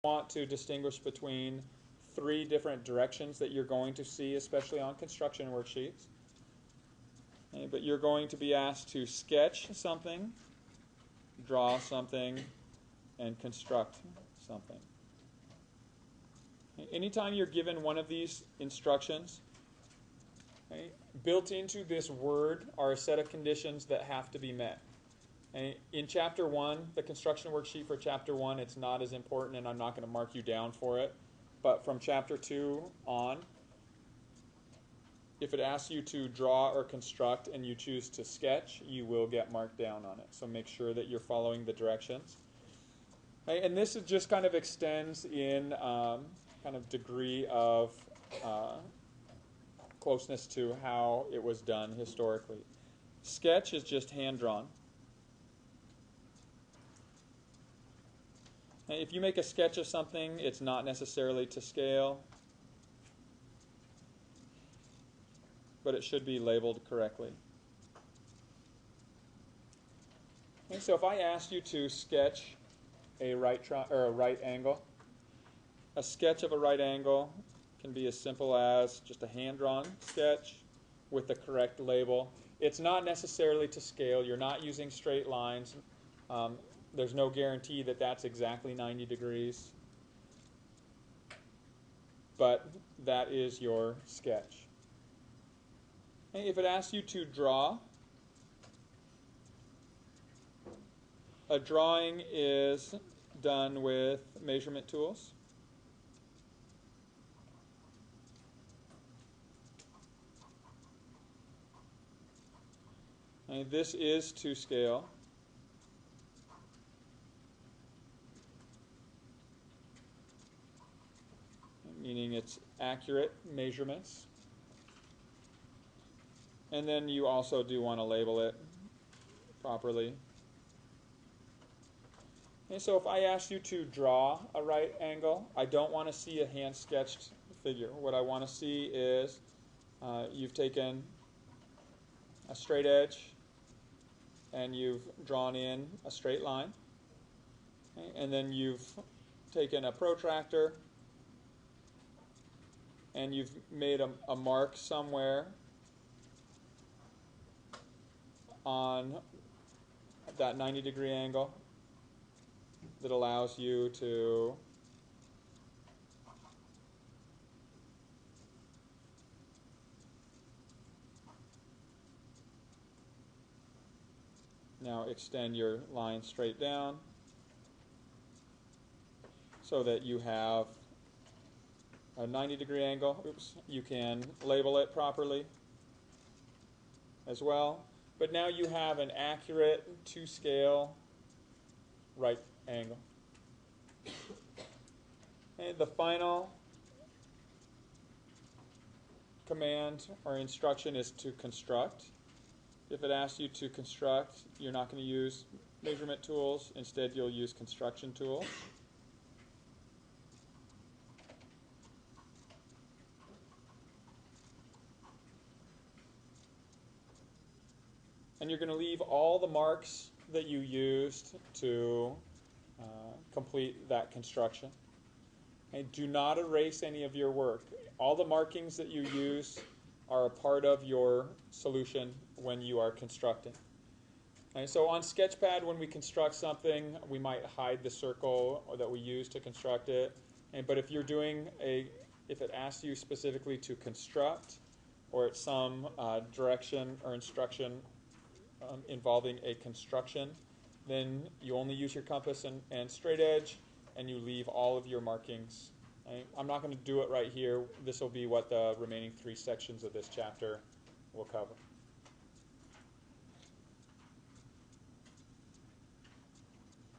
want to distinguish between three different directions that you're going to see, especially on construction worksheets. Okay, but you're going to be asked to sketch something, draw something, and construct something. Okay, anytime you're given one of these instructions, okay, built into this word are a set of conditions that have to be met. Okay, in Chapter 1, the construction worksheet for Chapter 1, it's not as important, and I'm not going to mark you down for it. But from Chapter 2 on, if it asks you to draw or construct and you choose to sketch, you will get marked down on it. So make sure that you're following the directions. Okay, and this just kind of extends in kind of degree of closeness to how it was done historically. Sketch is just hand-drawn. If you make a sketch of something, it's not necessarily to scale, but it should be labeled correctly. Okay, so if I asked you to sketch a right angle, a sketch of a right angle can be as simple as just a hand-drawn sketch with the correct label. It's not necessarily to scale. You're not using straight lines. There's no guarantee that that's exactly 90 degrees, but that is your sketch. And if it asks you to draw, a drawing is done with measurement tools. And this is to scale. Meaning it's accurate measurements. And then you also do want to label it properly. Okay, so if I ask you to draw a right angle, I don't want to see a hand-sketched figure. What I want to see is you've taken a straight edge and you've drawn in a straight line. Okay, and then you've taken a protractor and you've made a mark somewhere on that 90-degree angle that allows you to now extend your line straight down so that you have a 90-degree angle. Oops, you can label it properly as well. But now you have an accurate to-scale right angle. And the final command or instruction is to construct. If it asks you to construct, you're not going to use measurement tools. Instead, you'll use construction tools. And you're going to leave all the marks that you used to complete that construction. And do not erase any of your work. All the markings that you use are a part of your solution when you are constructing. And so on Sketchpad, when we construct something, we might hide the circle that we use to construct it. But if you're doing if it asks you specifically to construct, or it's some direction or instruction involving a construction, then you only use your compass and straight edge, and you leave all of your markings. I'm not going to do it right here. This will be what the remaining 3 sections of this chapter will cover.